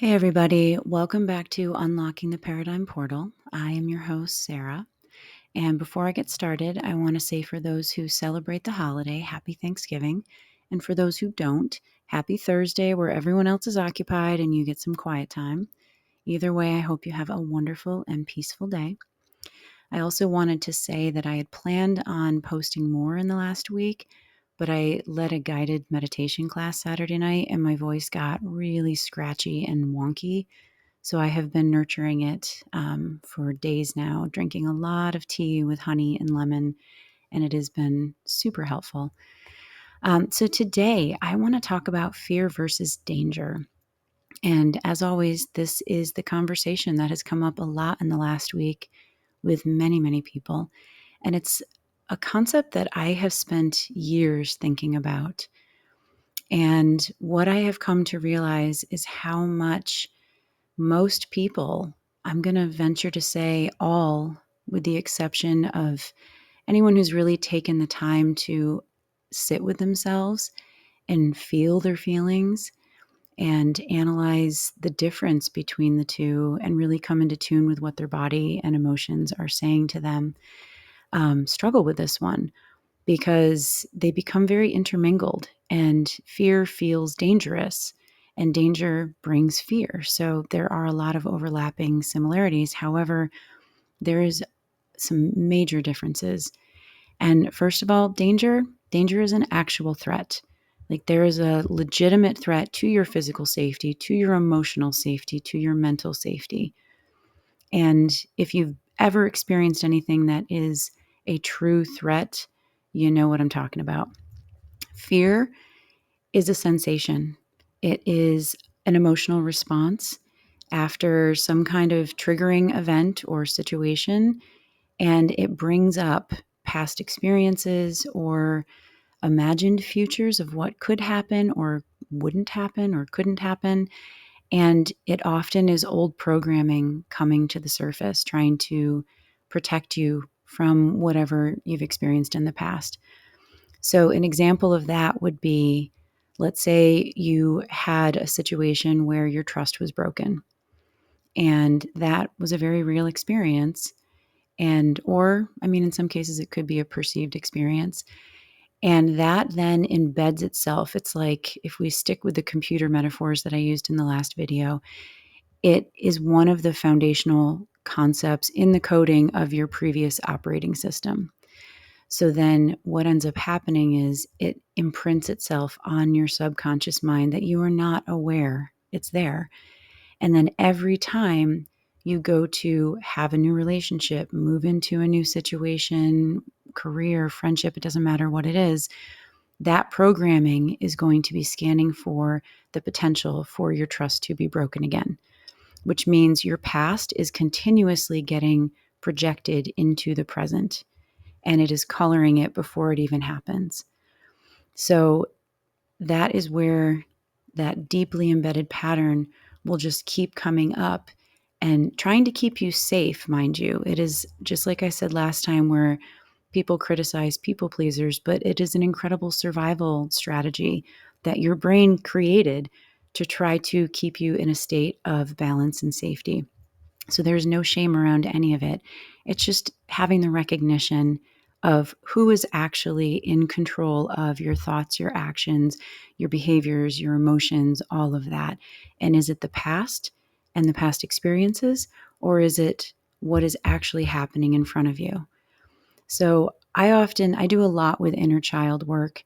Hey, everybody. Welcome back to Unlocking the Paradigm Portal. I am your host, Sarah. And before I get started, I want to say for those who celebrate the holiday, happy Thanksgiving. And for those who don't, happy Thursday, where everyone else is occupied and you get some quiet time. Either way, I hope you have a wonderful and peaceful day. I also wanted to say that I had planned on posting more in the last week, but I led a guided meditation class Saturday night and my voice got really scratchy and wonky. So I have been nurturing it for days now, drinking a lot of tea with honey and lemon, and it has been super helpful. So today I want to talk about fear versus danger. And as always, this is the conversation that has come up a lot in the last week with many, many people. And it's a concept that I have spent years thinking about. And what I have come to realize is how much most people, I'm going to venture to say all, with the exception of anyone who's really taken the time to sit with themselves and feel their feelings and analyze the difference between the two and really come into tune with what their body and emotions are saying to them, struggle with this one because they become very intermingled and fear feels dangerous and danger brings fear. So there are a lot of overlapping similarities. However, there is some major differences. And first of all, danger is an actual threat. Like there is a legitimate threat to your physical safety, to your emotional safety, to your mental safety. And if you've ever experienced anything that is a true threat, you know what I'm talking about. Fear is a sensation, it is an emotional response after some kind of triggering event or situation, and it brings up past experiences or imagined futures of what could happen or wouldn't happen or couldn't happen. And it often is old programming coming to the surface, trying to protect you from whatever you've experienced in the past. So, an example of that would be, let's say you had a situation where your trust was broken, and that was a very real experience. And, or, I mean, in some cases, it could be a perceived experience. And that then embeds itself. It's like if we stick with the computer metaphors that I used in the last video, it is one of the foundational concepts in the coding of your previous operating system. So then what ends up happening is it imprints itself on your subconscious mind that you are not aware it's there. And then every time you go to have a new relationship, move into a new situation, career, friendship, it doesn't matter what it is, that programming is going to be scanning for the potential for your trust to be broken again, which means your past is continuously getting projected into the present and it is coloring it before it even happens. So that is where that deeply embedded pattern will just keep coming up and trying to keep you safe, mind you. It is just like I said last time, where people criticize people pleasers, but it is an incredible survival strategy that your brain created to try to keep you in a state of balance and safety. So there's no shame around any of it. It's just having the recognition of who is actually in control of your thoughts, your actions, your behaviors, your emotions, all of that. And is it the past and the past experiences, or is it what is actually happening in front of you? So I do a lot with inner child work.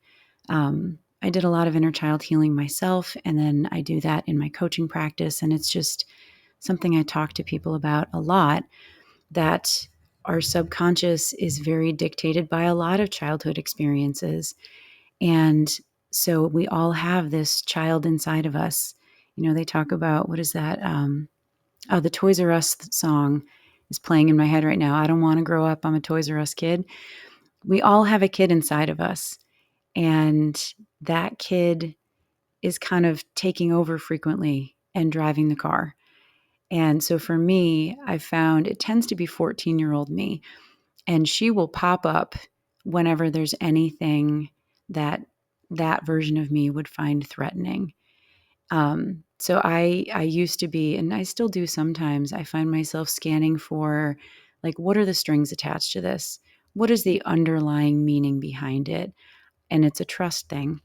I did a lot of inner child healing myself, and then I do that in my coaching practice. And it's just something I talk to people about a lot, that our subconscious is very dictated by a lot of childhood experiences. And so we all have this child inside of us. You know, they talk about, what is that? The Toys R Us song is playing in my head right now. I don't want to grow up. I'm a Toys R Us kid. We all have a kid inside of us. And that kid is kind of taking over frequently and driving the car. And so for me, I found it tends to be 14-year-old me. And she will pop up whenever there's anything that that version of me would find threatening. So I used to be, and I still do sometimes, I find myself scanning for, like, what are the strings attached to this? What is the underlying meaning behind it? And it's a trust thing.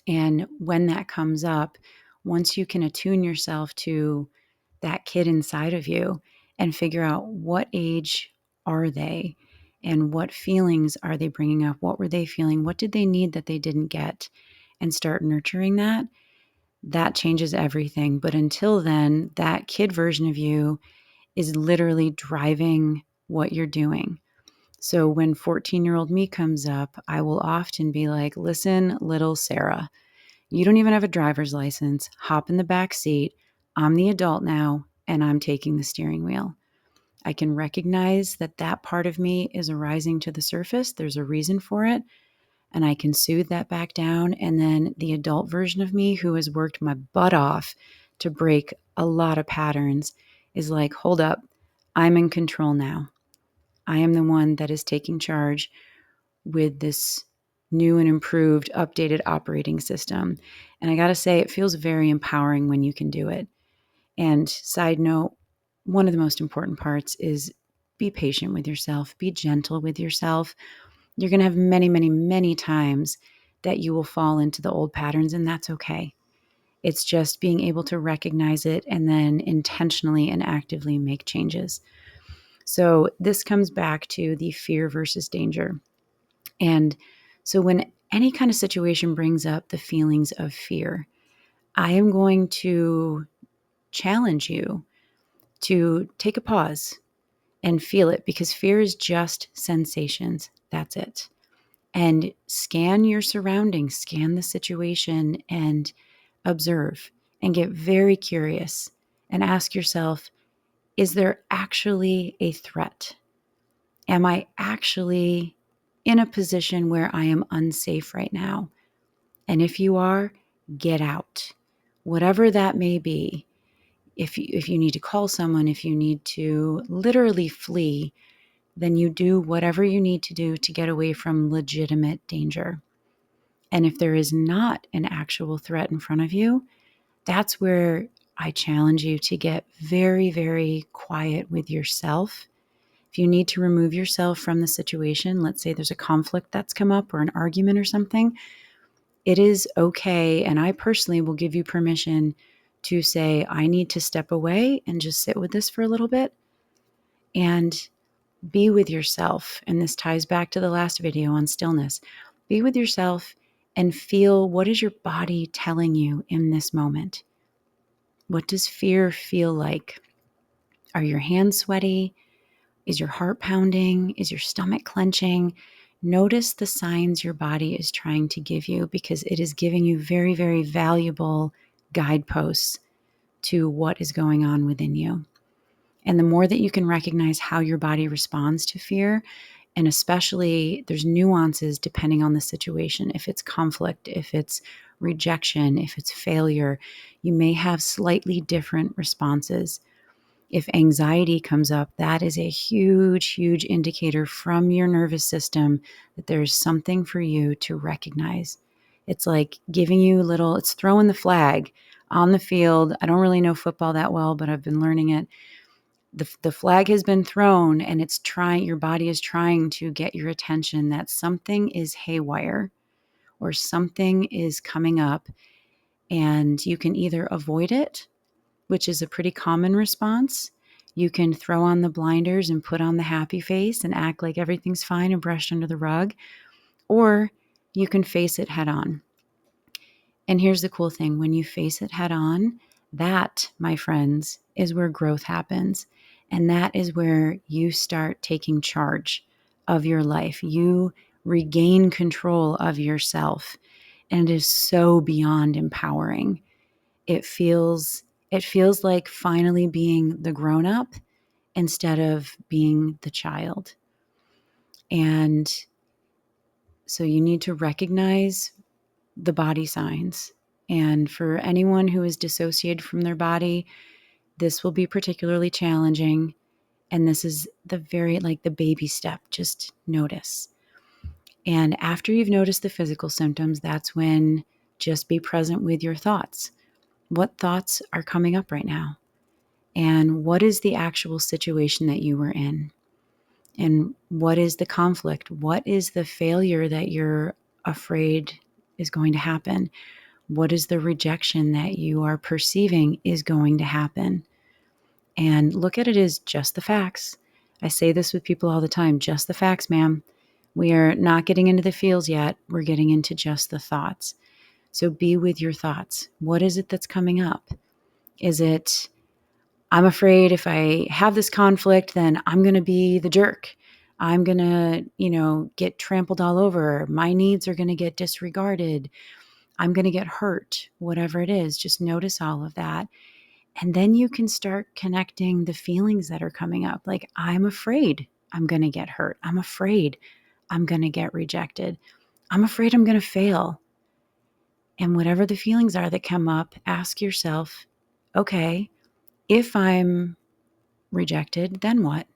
And when that comes up, once you can attune yourself to that kid inside of you and figure out what age are they and what feelings are they bringing up? What were they feeling? What did they need that they didn't get? And start nurturing that, that changes everything. But until then, that kid version of you is literally driving what you're doing. So when 14-year-old me comes up, I will often be like, listen, little Sarah, you don't even have a driver's license. Hop in the back seat. I'm the adult now, and I'm taking the steering wheel. I can recognize that that part of me is arising to the surface. There's a reason for it. And I can soothe that back down. And then the adult version of me, who has worked my butt off to break a lot of patterns, is like, hold up, I'm in control now. I am the one that is taking charge with this new and improved, updated operating system. And I got to say, it feels very empowering when you can do it. And side note, one of the most important parts is be patient with yourself, be gentle with yourself. You're going to have many, many, many times that you will fall into the old patterns, and that's okay. It's just being able to recognize it and then intentionally and actively make changes. So, this comes back to the fear versus danger. And so, when any kind of situation brings up the feelings of fear, I am going to challenge you to take a pause and feel it, because fear is just sensations. That's it. And scan your surroundings, scan the situation, and observe and get very curious and ask yourself, is there actually a threat? Am I actually in a position where I am unsafe right now? And if you are, get out. Whatever that may be. If you need to call someone, if you need to literally flee, then you do whatever you need to do to get away from legitimate danger. And if there is not an actual threat in front of you, that's where I challenge you to get very, very quiet with yourself. If you need to remove yourself from the situation, let's say there's a conflict that's come up or an argument or something, it is okay. And I personally will give you permission to say, I need to step away and just sit with this for a little bit and be with yourself. And this ties back to the last video on stillness. Be with yourself and feel, what is your body telling you in this moment? What does fear feel like? Are your hands sweaty? Is your heart pounding? Is your stomach clenching? Notice the signs your body is trying to give you, because it is giving you very, very valuable guideposts to what is going on within you. And the more that you can recognize how your body responds to fear, and especially there's nuances depending on the situation. If it's conflict, if it's rejection, if it's failure, you may have slightly different responses. If anxiety comes up, that is a huge, huge indicator from your nervous system that there's something for you to recognize. It's like giving you it's throwing the flag on the field. I don't really know football that well, but I've been learning it. The flag has been thrown, and your body is trying to get your attention that something is haywire or something is coming up, and you can either avoid it, which is a pretty common response. You can throw on the blinders and put on the happy face and act like everything's fine and brushed under the rug, or you can face it head on. And here's the cool thing. When you face it head on, that, my friends, is where growth happens. And that is where you start taking charge of your life. You regain control of yourself. And it is so beyond empowering. It feels like finally being the grown up instead of being the child. And so you need to recognize the body signs. And for anyone who is dissociated from their body, this will be particularly challenging. And this is the baby step. Just notice. And after you've noticed the physical symptoms, that's when just be present with your thoughts. What thoughts are coming up right now? And what is the actual situation that you were in? And what is the conflict? What is the failure that you're afraid is going to happen? What is the rejection that you are perceiving is going to happen? And look at it as just the facts. I say this with people all the time, just the facts, ma'am. We are not getting into the feels yet. We're getting into just the thoughts. So be with your thoughts. What is it that's coming up? Is it, I'm afraid if I have this conflict, then I'm going to be the jerk. I'm going to, get trampled all over. My needs are going to get disregarded. I'm going to get hurt, whatever it is. Just notice all of that. And then you can start connecting the feelings that are coming up. Like, I'm afraid I'm going to get hurt. I'm afraid I'm going to get rejected. I'm afraid I'm going to fail. And whatever the feelings are that come up, ask yourself, okay, if I'm rejected, then what?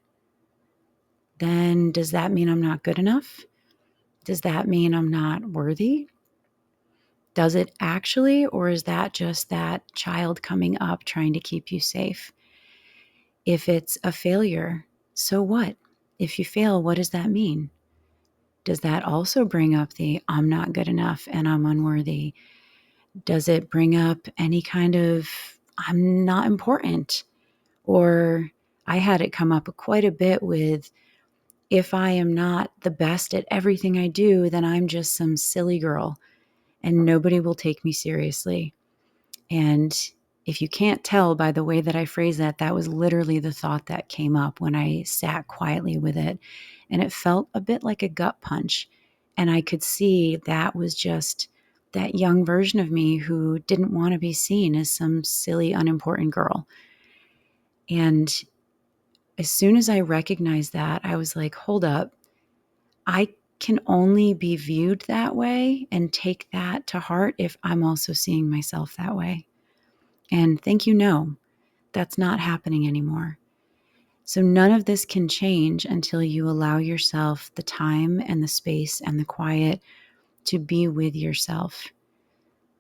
Then does that mean I'm not good enough? Does that mean I'm not worthy? Does it actually, or is that just that child coming up trying to keep you safe? If it's a failure, so what? If you fail, what does that mean? Does that also bring up the I'm not good enough and I'm unworthy? Does it bring up any kind of I'm not important? Or I had it come up quite a bit with if I am not the best at everything I do, then I'm just some silly girl and nobody will take me seriously. And if you can't tell by the way that I phrase that, that was literally the thought that came up when I sat quietly with it. And it felt a bit like a gut punch. And I could see that was just that young version of me who didn't want to be seen as some silly, unimportant girl. And as soon as I recognized that, I was like, hold up. I can only be viewed that way and take that to heart if I'm also seeing myself that way. And thank you, no, that's not happening anymore. So none of this can change until you allow yourself the time and the space and the quiet to be with yourself.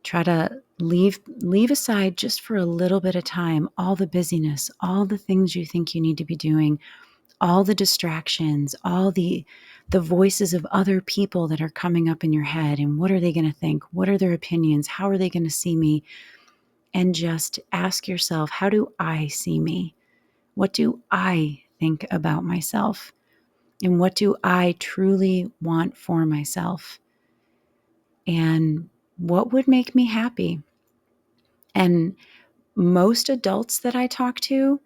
Try to leave aside just for a little bit of time all the busyness, all the things you think you need to be doing, all the distractions, all the voices of other people that are coming up in your head, and what are they going to think? What are their opinions? How are they going to see me? And just ask yourself, how do I see me? What do I think about myself? And what do I truly want for myself? And what would make me happy? And most adults that I talk to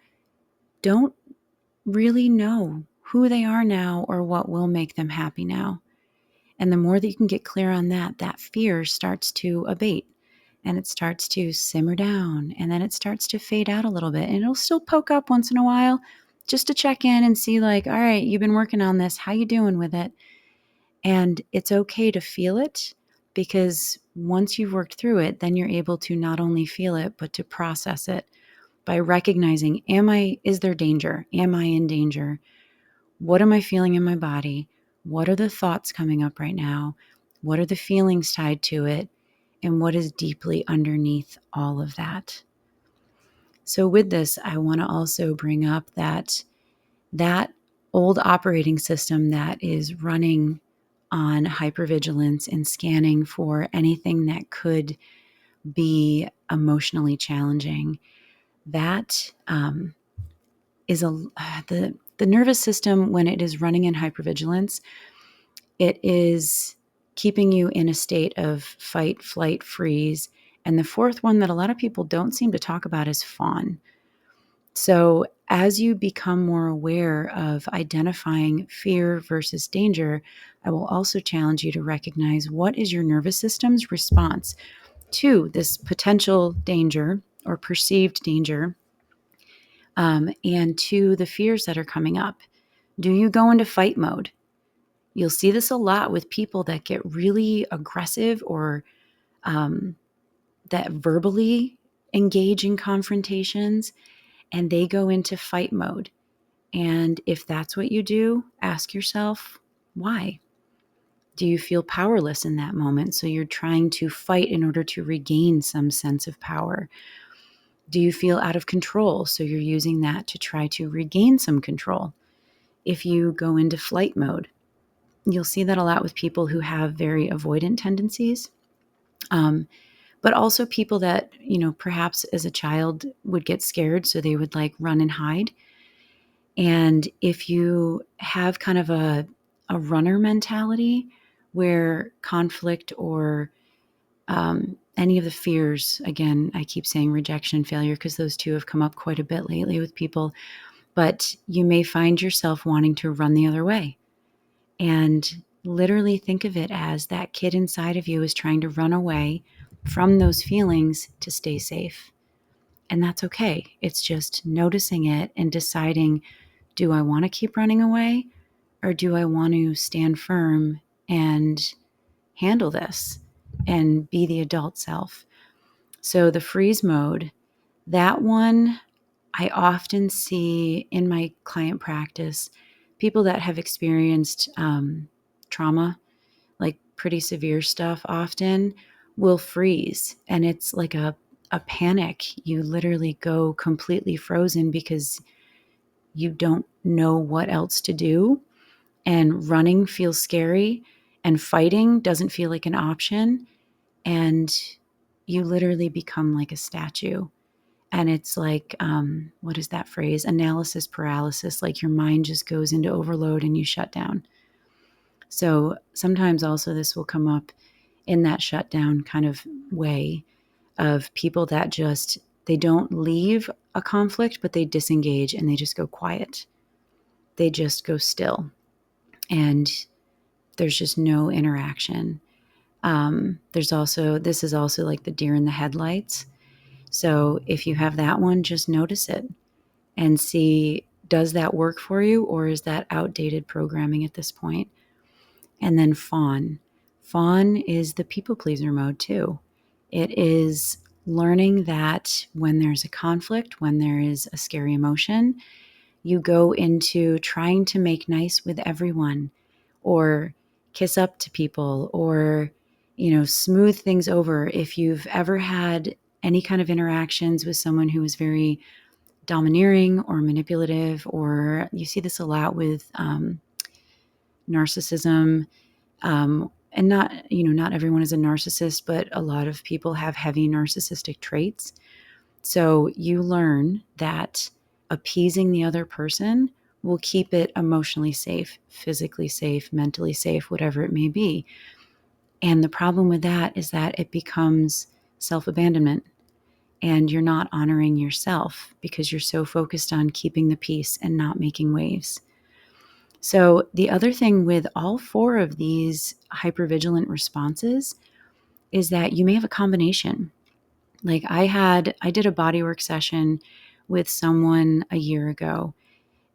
don't really know who they are now or what will make them happy now. And the more that you can get clear on that, that fear starts to abate and it starts to simmer down and then it starts to fade out a little bit. And it'll still poke up once in a while just to check in and see like, all right, you've been working on this. How you doing with it? And it's okay to feel it because once you've worked through it, then you're able to not only feel it, but to process it by recognizing, is there danger? Am I in danger? What am I feeling in my body? What are the thoughts coming up right now? What are the feelings tied to it? And what is deeply underneath all of that? So with this, I want to also bring up that old operating system that is running on hypervigilance and scanning for anything that could be emotionally challenging. That is the nervous system when it is running in hypervigilance. It is keeping you in a state of fight, flight, freeze. And the fourth one that a lot of people don't seem to talk about is fawn. So as you become more aware of identifying fear versus danger, I will also challenge you to recognize what is your nervous system's response to this potential danger or perceived danger, and to the fears that are coming up. Do you go into fight mode? You'll see this a lot with people that get really aggressive or that verbally engage in confrontations and they go into fight mode. And if that's what you do, ask yourself, why? Do you feel powerless in that moment? So you're trying to fight in order to regain some sense of power. Do you feel out of control? So you're using that to try to regain some control. If you go into flight mode, you'll see that a lot with people who have very avoidant tendencies. But also people that, perhaps as a child would get scared, so they would like run and hide. And if you have kind of a runner mentality where conflict or any of the fears, again, I keep saying rejection and failure because those two have come up quite a bit lately with people, but you may find yourself wanting to run the other way. And literally think of it as that kid inside of you is trying to run away from those feelings to stay safe. And that's okay. It's just noticing it and deciding, do I want to keep running away or do I want to stand firm and handle this and be the adult self? So the freeze mode, that one I often see in my client practice, people that have experienced trauma, like pretty severe stuff often will freeze. And it's like a panic. You literally go completely frozen because you don't know what else to do. And running feels scary and fighting doesn't feel like an option. And you literally become like a statue. And it's like, what is that phrase? Analysis paralysis. Like your mind just goes into overload and you shut down. So sometimes also this will come up in that shutdown kind of way of people that just, they don't leave a conflict, but they disengage and they just go quiet. They just go still. And there's just no interaction. This is also like the deer in the headlights. So if you have that one, just notice it and see, does that work for you or is that outdated programming at this point? And then fawn. Fawn is the people pleaser mode too. It is learning that when there's a conflict, when there is a scary emotion, you go into trying to make nice with everyone or kiss up to people or, smooth things over. If you've ever had any kind of interactions with someone who is very domineering or manipulative, or you see this a lot with narcissism, and not everyone is a narcissist, but a lot of people have heavy narcissistic traits. So you learn that appeasing the other person will keep it emotionally safe, physically safe, mentally safe, whatever it may be. And the problem with that is that it becomes self-abandonment and you're not honoring yourself because you're so focused on keeping the peace and not making waves. So the other thing with all four of these hypervigilant responses is that you may have a combination. Like I did a bodywork session with someone a year ago,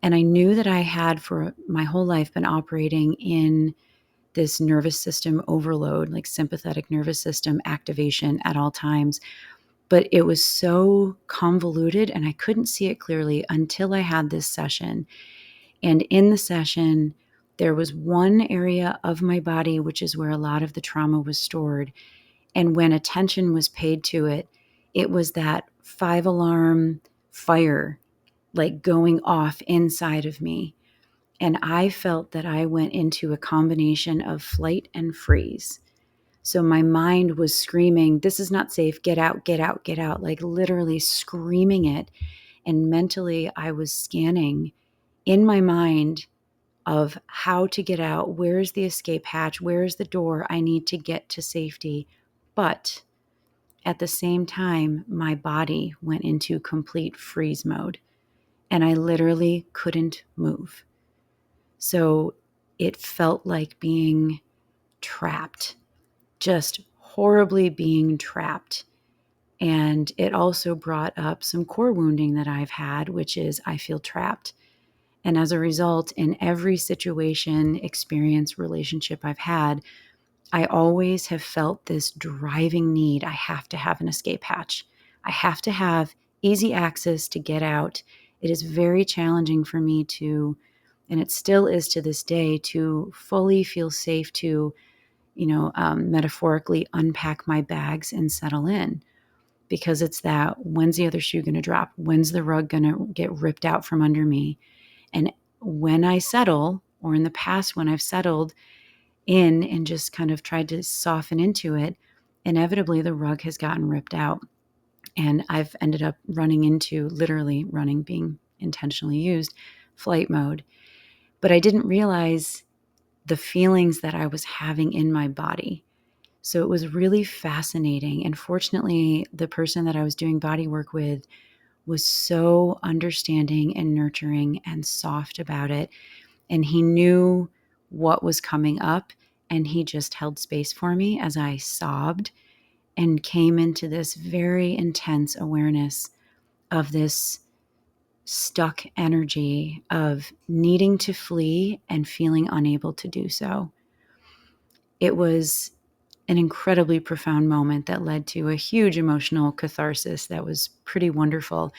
and I knew that I had for my whole life been operating in this nervous system overload, like sympathetic nervous system activation at all times. But it was so convoluted and I couldn't see it clearly until I had this session. And in the session, there was one area of my body, which is where a lot of the trauma was stored. And when attention was paid to it, it was that 5 alarm fire, like going off inside of me. And I felt that I went into a combination of flight and freeze. So my mind was screaming, this is not safe, get out, get out, get out, like literally screaming it. And mentally, I was scanning in my mind of how to get out. Where is the escape hatch? Where is the door? I need to get to safety. But at the same time, my body went into complete freeze mode and I literally couldn't move. So it felt like being trapped, just horribly being trapped. And it also brought up some core wounding that I've had, which is I feel trapped. And as a result, in every situation, experience, relationship I've had, I always have felt this driving need. I have to have an escape hatch. I have to have easy access to get out. It is very challenging for me to And it still is to this day to fully feel safe to, metaphorically unpack my bags and settle in. Because it's that, when's the other shoe going to drop? When's the rug going to get ripped out from under me? And when I settle, or in the past when I've settled in and just kind of tried to soften into it, inevitably the rug has gotten ripped out. And I've ended up running into, literally running, being intentionally used, flight mode. But I didn't realize the feelings that I was having in my body. So it was really fascinating. And fortunately, the person that I was doing body work with was so understanding and nurturing and soft about it. And he knew what was coming up, and he just held space for me as I sobbed and came into this very intense awareness of this stuck energy of needing to flee and feeling unable to do so. It was an incredibly profound moment that led to a huge emotional catharsis that was pretty wonderful.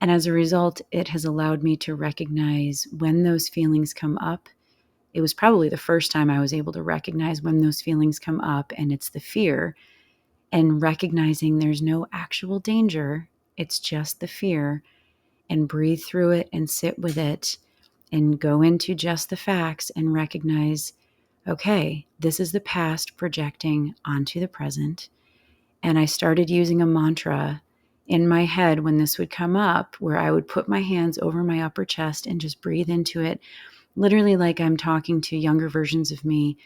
And as a result, it has allowed me to recognize when those feelings come up. It was probably the first time I was able to recognize when those feelings come up, and it's the fear, and recognizing there's no actual danger. It's just the fear, and breathe through it and sit with it and go into just the facts and recognize, okay, this is the past projecting onto the present. And I started using a mantra in my head when this would come up, where I would put my hands over my upper chest and just breathe into it, literally like I'm talking to younger versions of me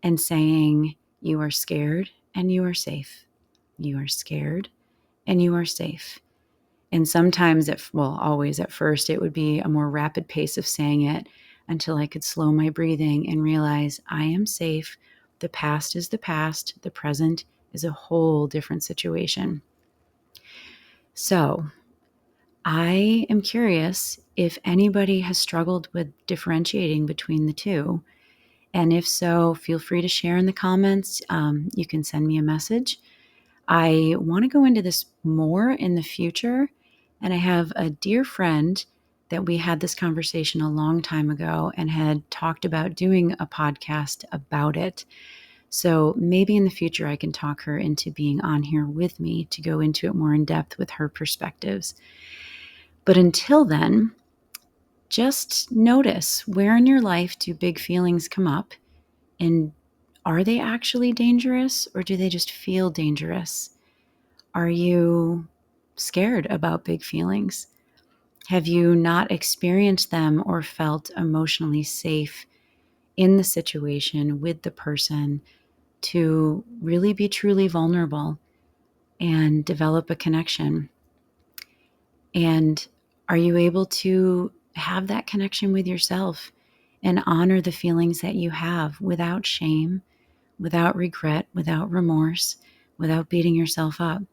and saying, you are scared and you are safe. You are scared and you are safe. And sometimes, always at first, it would be a more rapid pace of saying it until I could slow my breathing and realize I am safe. The past is the past. The present is a whole different situation. So I am curious if anybody has struggled with differentiating between the two. And if so, feel free to share in the comments. You can send me a message. I want to go into this more in the future. And I have a dear friend that we had this conversation a long time ago and had talked about doing a podcast about it. So maybe in the future I can talk her into being on here with me to go into it more in depth with her perspectives. But until then, just notice, where in your life do big feelings come up? And are they actually dangerous, or do they just feel dangerous? Are you scared about big feelings? Have you not experienced them or felt emotionally safe in the situation with the person to really be truly vulnerable and develop a connection? And are you able to have that connection with yourself and honor the feelings that you have without shame, without regret, without remorse, without beating yourself up?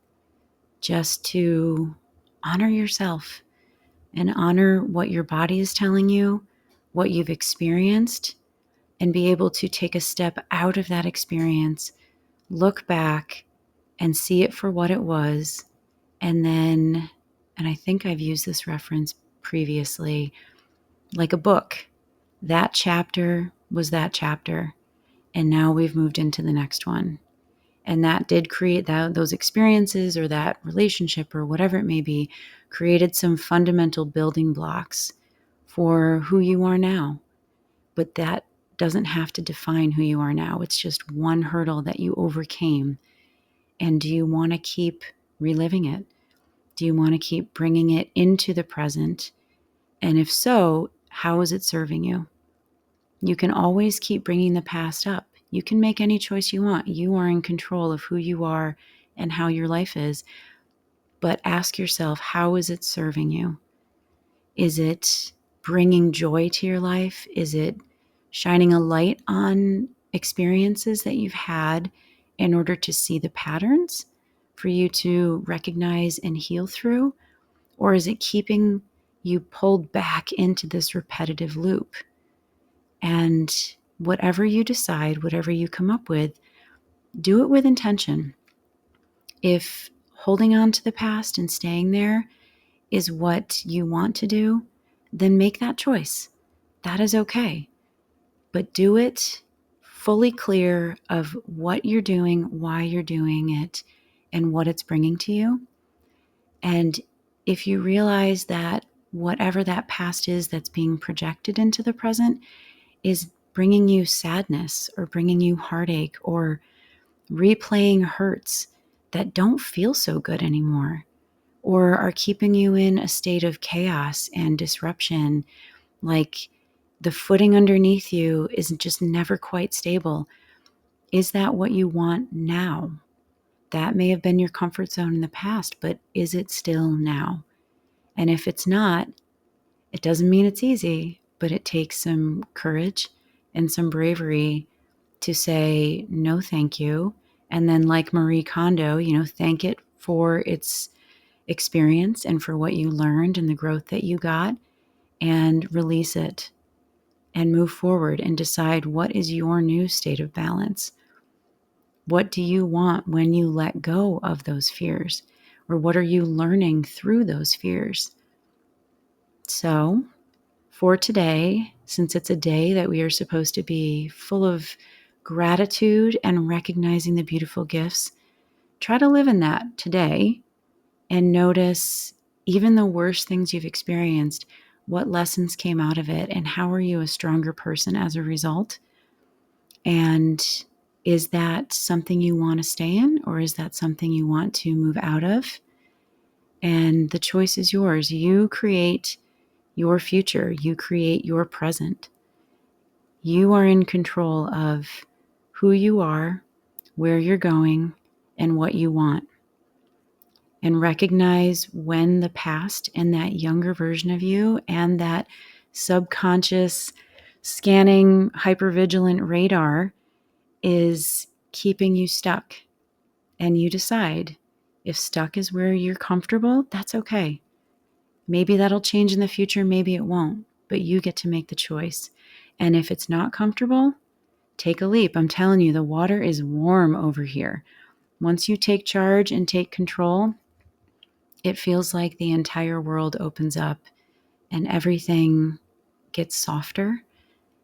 Just to honor yourself and honor what your body is telling you, what you've experienced, and be able to take a step out of that experience, look back and see it for what it was. And then, and I think I've used this reference previously, like a book, that chapter was that chapter. And now we've moved into the next one. And that did create those experiences, or that relationship, or whatever it may be, created some fundamental building blocks for who you are now. But that doesn't have to define who you are now. It's just one hurdle that you overcame. And do you want to keep reliving it? Do you want to keep bringing it into the present? And if so, how is it serving you? You can always keep bringing the past up. You can make any choice you want. You are in control of who you are and how your life is. But ask yourself, how is it serving you? Is it bringing joy to your life? Is it shining a light on experiences that you've had in order to see the patterns for you to recognize and heal through? Or is it keeping you pulled back into this repetitive loop? And whatever you decide, whatever you come up with, do it with intention. If holding on to the past and staying there is what you want to do, then make that choice. that is okay. But do it fully clear of what you're doing, why you're doing it, and what it's bringing to you. And if you realize that whatever that past is that's being projected into the present is bringing you sadness or bringing you heartache or replaying hurts that don't feel so good anymore, or are keeping you in a state of chaos and disruption, like the footing underneath you is just never quite stable. Is that what you want now? That may have been your comfort zone in the past, but is it still now? And if it's not, it doesn't mean it's easy, but it takes some courage and some bravery to say, no, thank you. And then, like Marie Kondo, thank it for its experience and for what you learned and the growth that you got, and release it and move forward and decide what is your new state of balance. What do you want when you let go of those fears? Or what are you learning through those fears? So, for today, since it's a day that we are supposed to be full of gratitude and recognizing the beautiful gifts, try to live in that today and notice even the worst things you've experienced, what lessons came out of it, and how are you a stronger person as a result? And is that something you want to stay in, or is that something you want to move out of? And the choice is yours. You create your future. You create your present. You are in control of who you are, where you're going, and what you want. And recognize when the past and that younger version of you and that subconscious scanning hypervigilant radar is keeping you stuck. And you decide if stuck is where you're comfortable, that's okay. Maybe that'll change in the future, maybe it won't, but you get to make the choice. And if it's not comfortable, take a leap. I'm telling you, the water is warm over here. Once you take charge and take control, it feels like the entire world opens up and everything gets softer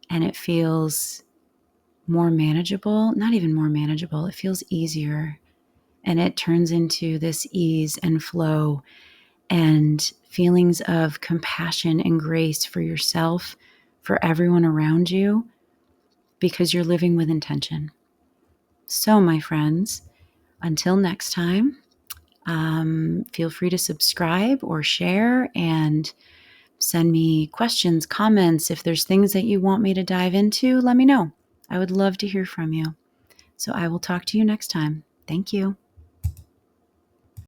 and it feels more manageable. Not even more manageable, it feels easier. And it turns into this ease and flow and feelings of compassion and grace for yourself, for everyone around you, because you're living with intention. So, my friends, until next time, feel free to subscribe or share and send me questions, comments. If there's things that you want me to dive into, let me know. I would love to hear from you. So I will talk to you next time. Thank you.